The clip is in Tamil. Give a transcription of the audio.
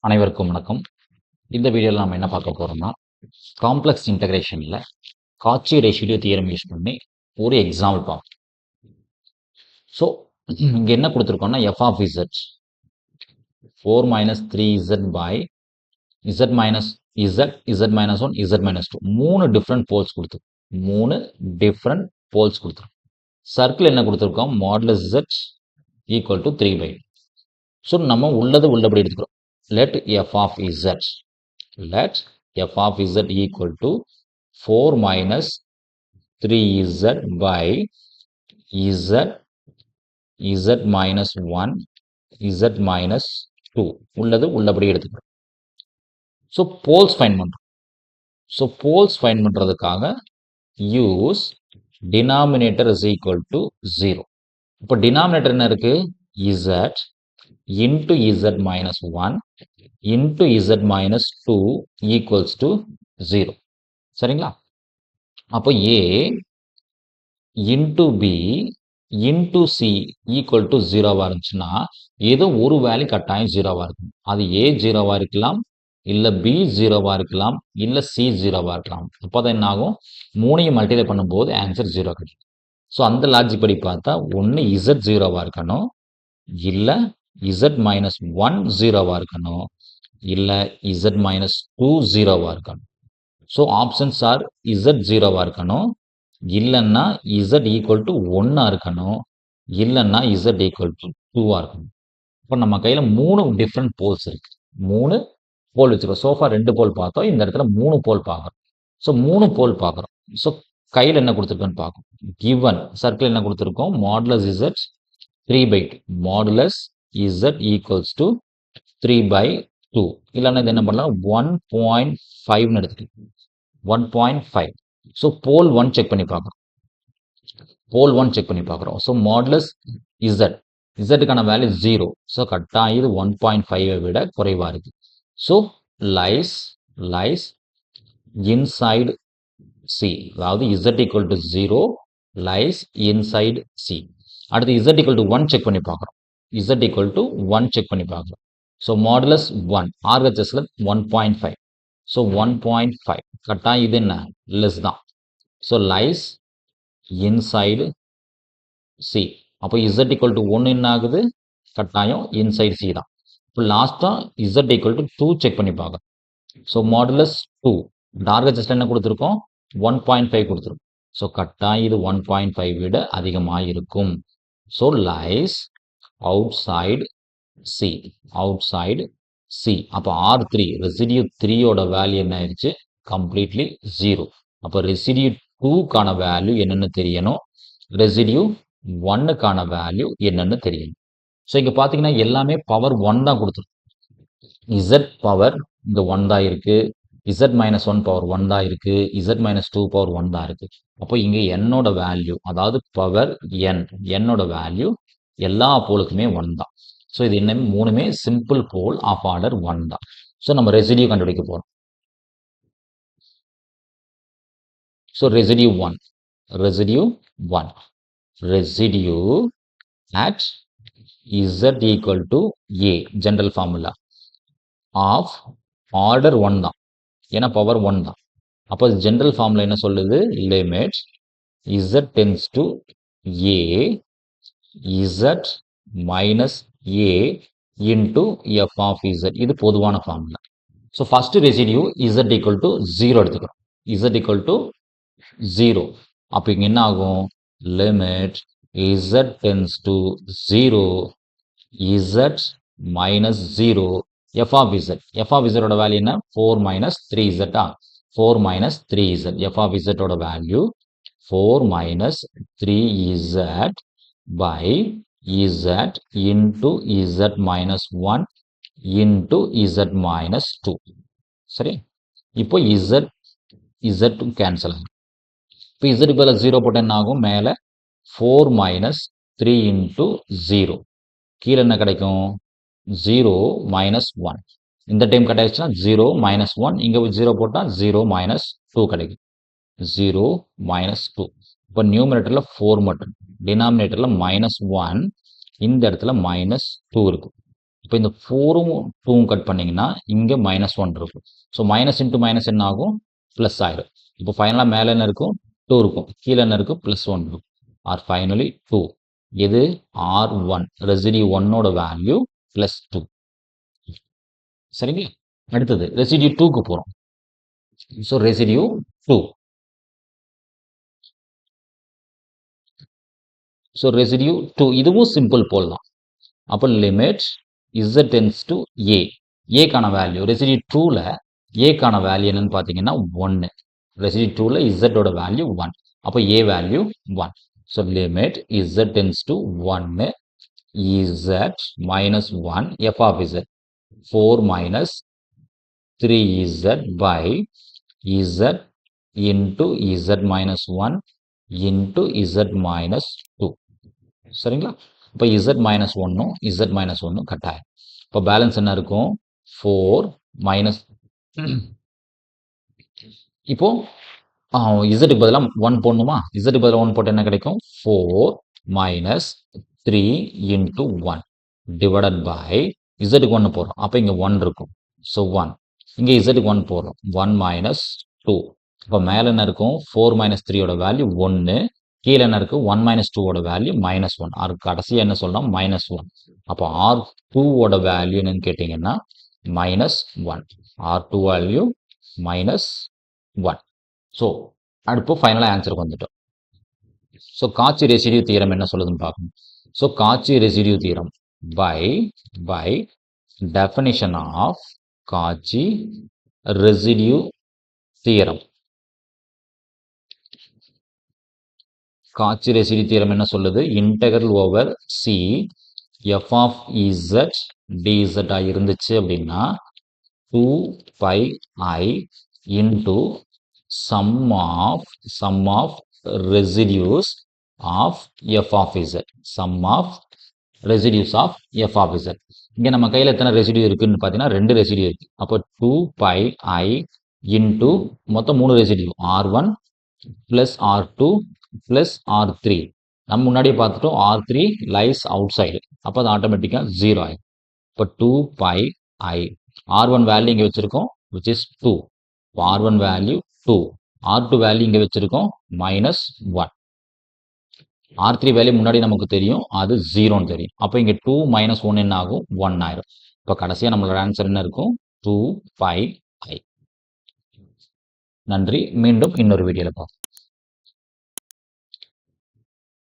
அனைவருக்கும் வணக்கம். இந்த வீடியோவில் நம்ம என்ன பார்க்க போறோம்னா, காம்ப்ளெக்ஸ் இன்டகிரேஷன்ல காச்சி ரெசிடியூ தியரம் யூஸ் பண்ணி ஒரு எக்ஸாம்பிள் பார்ப்போம். ஸோ இங்க என்ன கொடுத்துருக்கோம்னா f of z 4 minus 3z by z minus z, z minus 1, z minus 2 மூணு டிஃப்ரெண்ட் போல்ஸ் கொடுத்துருக்கோம். மூணு டிஃப்ரெண்ட் போல்ஸ் கொடுத்துருக்கோம். சர்க்கிள் என்ன கொடுத்துருக்கோம், modulus z equal to 3/2. So நம்ம உள்ளது உள்ளபடி எடுத்துக்கிறோம். let f of z let f of z equal to 4 minus 3z by z minus 1 z minus 2 உள்ளது உள்ளபடி எடுத்துக்கிறோம். ஸோ போல்ஸ் ஃபைண்ட் பண்ணுறோம். ஸோ போல்ஸ் ஃபைண்ட் பண்ணுறதுக்காக use denominator is equal to 0. இப்போ டினாமினேட்டர் என்ன இருக்கு, z into z minus 1 into z minus 2 equals to 0. சரிங்களா? அப்போ a into b into c equal to 0வா இருந்துச்சுன்னா ஏதோ ஒரு வேல்யூ கட்டாயம் 0வா இருக்கும். அது a 0வா இருக்கலாம், இல்ல b 0வா இருக்கலாம், இல்ல c 0வா இருக்கலாம். அப்போதான் என்ன ஆகும், மூணையும் மல்டிப்ளை பண்ணும்போது ஆன்சர் 0 கிடைக்கும். ஸோ அந்த லாஜிக் படி பார்த்தா ஒன்று z 0வா இருக்கணும், இல்ல z minus 1 0வா இருக்கணும், இல்ல z minus 2 0வா இருக்கணும். ஸோ ஆப்ஷன்ஸ் ஆர் z 0வா இருக்கணும், இல்லைன்னா z ஈக்குவல் டு 1ஆ இருக்கணும், இல்லைன்னா z ஈக்குவல் டு 2ஆ இருக்கணும். இப்போ நம்ம கையில் 3 டிஃப்ரெண்ட் போல்ஸ் இருக்கு. 3 போல் வச்சுருக்கோம். சோஃபா 2 போல் பார்த்தோம், இந்த இடத்துல 3 போல் பார்க்குறோம். ஸோ 3 போல் பார்க்குறோம். ஸோ கையில் என்ன கொடுத்துருக்கோன்னு பார்க்கணும். கிவன் சர்க்கிள் என்ன கொடுத்துருக்கோம், modulus z 3/2 modulus z equals to 3/2. இல்லைன்னா இது என்ன பண்ணலாம், 1.5ன்னு எடுத்துக்கலாம். 1.5. ஸோ போல் 1 செக் பண்ணி பார்க்குறோம். போல் 1 செக் பண்ணி பார்க்குறோம். ஸோ மாடுலஸ் இசட்டுக்கான வேல்யூ 0. ஸோ கட்டாயம் இது 1.5ஐ விட குறைவாக இருக்கு. ஸோ லைஸ் இன்சைடு சி, அதாவது z equal to 0 lies inside C. அடுத்து z ஈக்குவல் டு 1 செக் பண்ணி பார்க்குறோம். z ஈக்குவல் டு 1 செக் பண்ணி பார்க்குறோம். So modulus 1 RHSல 1.5. ஸோ 1.5 கட்டாயம் இது என்ன, லெஸ் தான். So lies inside C. அப்போ z ஈக்குவல் டு 1 என்ன ஆகுது, கட்டாயம் இன்சைடு சி தான். இப்போ லாஸ்ட்டாக z ஈக்குவல் டு 2 செக் பண்ணி பார்க்குறோம். ஸோ மாடுலஸ் 2 RHSல என்ன கொடுத்துருக்கோம், 1.5 கொடுத்துருக்கோம். ஸோ கட்டாயம் இது 1.5 விட அதிகமாக இருக்கும். So lies outside C, outside C. அப்போ R3 ரெசிடியூ 3யோட வேல்யூ என்ன ஆயிடுச்சு, கம்ப்ளீட்லி 0. அப்போ ரெசிடியூ 2க்கான வேல்யூ என்னன்னு தெரியணும், ரெசிடியூ 1க்கான வேல்யூ என்னன்னு தெரியணும். ஸோ இங்கே பார்த்தீங்கன்னா எல்லாமே பவர் 1 தான் கொடுத்துருக்கு. z பவர் இங்கே 1 தான் இருக்கு, z மைனஸ் 1 பவர் 1 தான் இருக்கு, z மைனஸ் 2 பவர் 1 தான் இருக்கு. அப்போ இங்கே என்னோட வேல்யூ, அதாவது பவர் n, என்னோட வேல்யூ எல்லா போலுக்குமே 1 தான். ஸோ இது என்ன, மூணுமே சிம்பிள் போல் ஆஃப் ஆர்டர் 1 தான். ஸோ நம்ம ரெசிடியூ கண்டுபிடிக்க போகிறோம். So residue 1 residue at z equal to a, general formula of order 1 தான், ஏன்னா பவர் 1 தான். அப்போ ஜென்ரல் ஃபார்முலா என்ன சொல்லுது, limit z tends to a z minus a into f of z. இது பொதுவான formula. So first residue z equal to 0 எடுத்துக்கிறோம். z equal to 0. அப்போ இங்கே என்ன ஆகும், limit z tends to 0 z minus 0 f of z. f of z ஓட வேல்யூ என்ன, 4 minus 3z. 4 minus 3z. f of z ஓட value 4 minus 3z by z into z minus 1 into z minus 2. சரி, இப்போ z கேன்சல் ஆகும். இப்போ z இப்போ 0 போட்டு என்ன ஆகும், மேலே 4 மைனஸ் 3 இன்ட்டு 0, கீழே என்ன கிடைக்கும், 0 மைனஸ் 1. இந்த டைம் கிடைச்சுன்னா 0 மைனஸ் 1, இங்கே 0 போட்டால் 0 மைனஸ் 2 கிடைக்கும். 0 மைனஸ் 2. இப்போ நியூமரேட்டரில் 4 மட்டும், டினாமினேட்டரில் -1, இந்த இடத்துல -2 இருக்கும். இப்போ இந்த 4ம் 2ம் கட் பண்ணிங்கன்னா இங்கே -1 இருக்கும். ஸோ மைனஸ் இன்ட்டு மைனஸ் என்ன ஆகும், ப்ளஸ் ஆயிடும். இப்போ ஃபைனலாக மேலே என்ன இருக்கும், 2 இருக்கும், கீழே என்ன இருக்கும், +1 இருக்கும். Or finally 2. இது R1 ரெசிடியூ 1ஓட வேல்யூ +2. சரிங்களா? அடுத்தது ரெசிடியூ 2க்கு போகிறோம். So residue 2. ஸோ ரெசிடியூ 2 இதுவும் சிம்பிள் போல் தான். அப்போ limit z tends to a. ஏக்கான வேல்யூ ரெசிடியூ 2ல ஏக்கான வேல்யூ என்னன்னு பார்த்தீங்கன்னா 1. ரெசிடியூ 2ல z ஓட வேல்யூ 1. அப்போ a value 1. So limit z tends to 1 z minus 1 f of z 4 minus 3z by z into z minus 1 into z minus 2. சரிங்களா? இப்போ z minus 1ம் z minus 1ம் கட்டாயம். இப்போ பேலன்ஸ் என்ன இருக்கும், 4 மைனஸ் இப்போ இசட்டுக்கு பதிலாக 1 போடணுமா, இசட்டுக்கு பதிலாக 1 போட்டால் என்ன கிடைக்கும், 4 மைனஸ் 3 இன்ட்டு 1 டிவைடட் பை இசட்டுக்கு 1 போடுறோம், அப்போ இங்கே 1 இருக்கும். ஸோ 1 இங்கே இசட்டுக்கு 1 போடுறோம், 1 மைனஸ் 2. இப்போ மேலே என்ன இருக்கும், 4 மைனஸ் 3யோட வேல்யூ 1, கீழே என்ன இருக்குது, 1 மைனஸ் 2ஓட வேல்யூ -1. அதுக்கு கடைசியாக என்ன சொல்லலாம், -1. அப்போ R2ஓட வேல்யூ என்னன்னு கேட்டிங்கன்னா -1. R2 value -1. ஸோ அடுப்பு ஃபைனலாக ஆன்சருக்கு வந்துட்டோம். ஸோ காச்சி ரெசிடியூ தியரம் என்ன சொல்லுதுன்னு பார்க்கணும். So Cauchy residue theorem by definition of Cauchy residue theorem. Cauchy residue theorem என்ன சொல்லுது, integral over c f of z dz இருந்துச்சு அப்படின்னா 2πi into sum of residues of f of z. sum of residues of f of z. இங்கே நம்ம கையில் எத்தனை ரெசிடியூ இருக்குன்னு பார்த்தீங்கன்னா 2 ரெசிடியூ இருக்கு. அப்போ 2πi இன்டு மொத்தம் 3 residue R1 plus R2 plus R3. நம்ம முன்னாடியே பார்த்துட்டோம் R3 லைஸ் அவுட் சைடு, அப்போ அது ஆட்டோமேட்டிக்காக 0 ஆயிடும். இப்போ 2πi R1 வேல்யூ இங்கே வச்சுருக்கோம் which is 2. R1 value 2, R2 value இங்கே வச்சுருக்கோம் -1. R3 வேல்யூ முன்னாடி நமக்கு தெரியும், அது 0ன்னு தெரியும். அப்போ இங்கே 2 - 1 என்ன ஆகும், 1 ஆயிரும். இப்போ கடைசியாக நம்மளோட ஆன்சர் என்ன இருக்கும், 2πi. நன்றி. மீண்டும் இன்னொரு வீடியோவில் பார்ப்போம்.